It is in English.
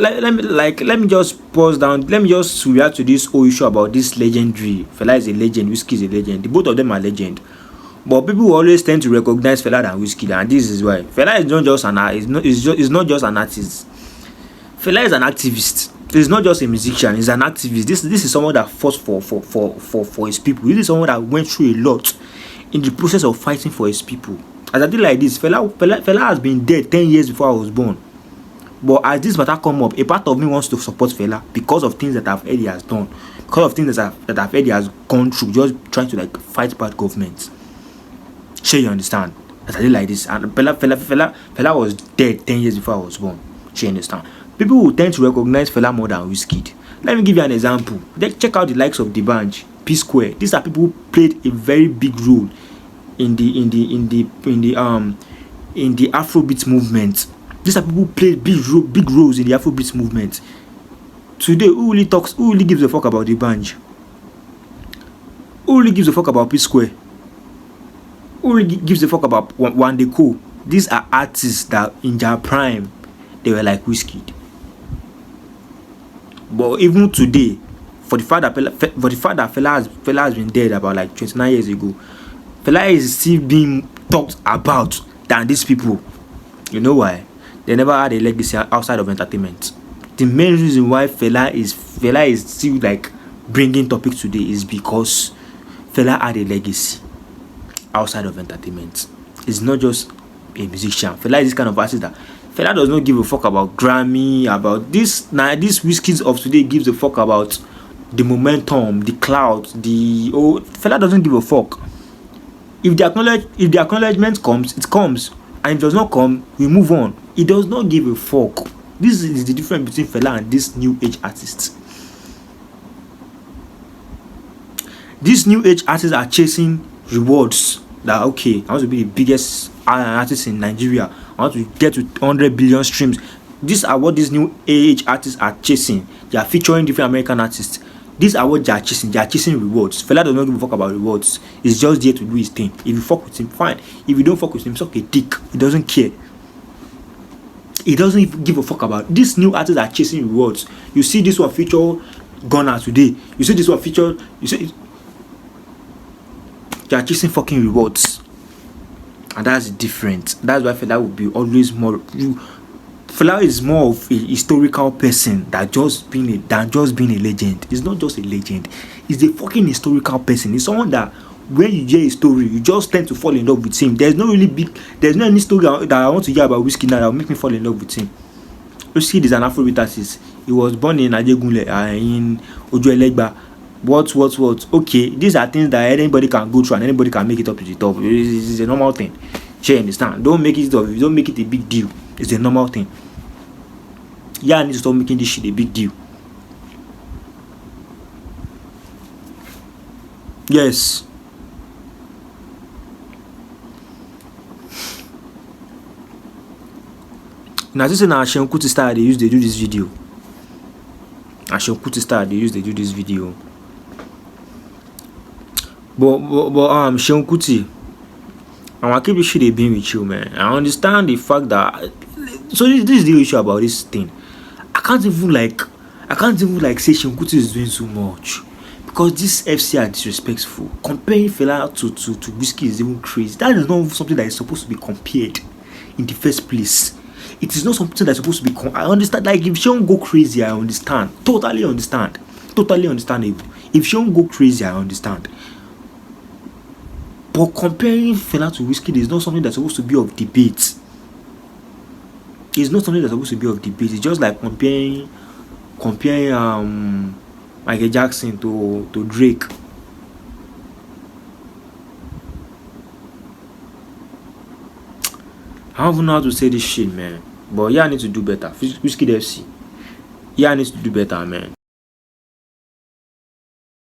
let me just pause down. Let me just react to this whole issue about this legendary. Fela is a legend, Wizkid is a legend. The both of them are legend. But people will always tend to recognize Fela than Wizkid, and this is why. Fela is not just not just an artist. Fela is an activist. He's not just a musician, he's an activist. This is someone that fought for his people. This is someone that went through a lot in the process of fighting for his people. As I did like this, Fela has been dead 10 years before I was born. But as this matter come up, a part of me wants to support Fela because of things that I've heard he has done, because of things that I've heard he has gone through, just trying to like fight bad government. Sure, you understand? As I did like this, and Fela was dead 10 years before I was born. Sure, you understand? People will tend to recognize Fela more than Wizkid. Let me give you an example. Let's check out the likes of D'banj, P Square. These are people who played a very big role in the Afrobeat movement. These are people who played big roles in the Afrobeat movement. Today, who really gives a fuck about D'banj? Who really gives a fuck about P Square? Who really gives a fuck about Wandeko? These are artists that in their prime, they were like Wizkid. But even today, for the fact that Fela has been dead about like 29 years ago, Fela is still being talked about than these people. You know why? They never had a legacy outside of entertainment. The main reason why Fela is still like bringing topics today is because Fela had a legacy outside of entertainment. It's not just a musician. Fela is this kind of artist that Fela does not give a fuck about Grammy, about this. Now, these Wizkids of today gives a fuck about the momentum, the clout, Fela doesn't give a fuck. If the acknowledgement comes, it comes. And if it does not come, we move on. He does not give a fuck. This is the difference between Fela and these new age artists. These new age artists are chasing rewards. That okay, I want to be the biggest artist in Nigeria. I want to get to 100 billion streams. These are what these new age artists are chasing. They are featuring different American artists. These are what they are chasing. They are chasing rewards. Fela does not give a fuck about rewards. He's just there to do his thing. If you fuck with him, fine. If you don't fuck with him, suck a dick. He doesn't care. He doesn't even give a fuck about. These new artists are chasing rewards. You see this one feature Gunna today. You see this one feature. You see they are chasing fucking rewards. And that's different. That's why Fela will be always more. Fela is more of a historical person than just being a legend. He's not just a legend. He's a fucking historical person. He's someone that when you hear a story, you just tend to fall in love with him. There's no any story that I want to hear about Wizkid now that will make me fall in love with him. Wizkid is an Afrobeat artist. He was born in Ajegunle, in Ojuelegba. What? Okay, these are things that anybody can go through and anybody can make it up to the top. It's a normal thing. Sure, understand? Don't make it a big deal. It's a normal thing. Yeah, I need to stop making this shit a big deal. Yes. Now this is an Shehu Kuti style they do this video. Shehu Kuti style they do this video. But Shehu Kuti, I keep this shit being with you, man. I understand the fact that so this is the issue about this thing. I can't even say Shehu Kuti is doing so much because this FC are disrespectful. Comparing Fela to Wizkid is even crazy. That is not something that is supposed to be compared in the first place. It is not something that's supposed to be. I understand. Like if Shehu go crazy, I understand. Totally understand. Totally understandable. If Shehu go crazy, I understand. But comparing Fela to Wizkid is not something that's supposed to be of debate. It's not something that's supposed to be of debate. It's just like comparing Michael Jackson to Drake. I don't even know how to say this shit, man. But yeah, I need to do better. Wizkid FC. Yeah, I need to do better, man.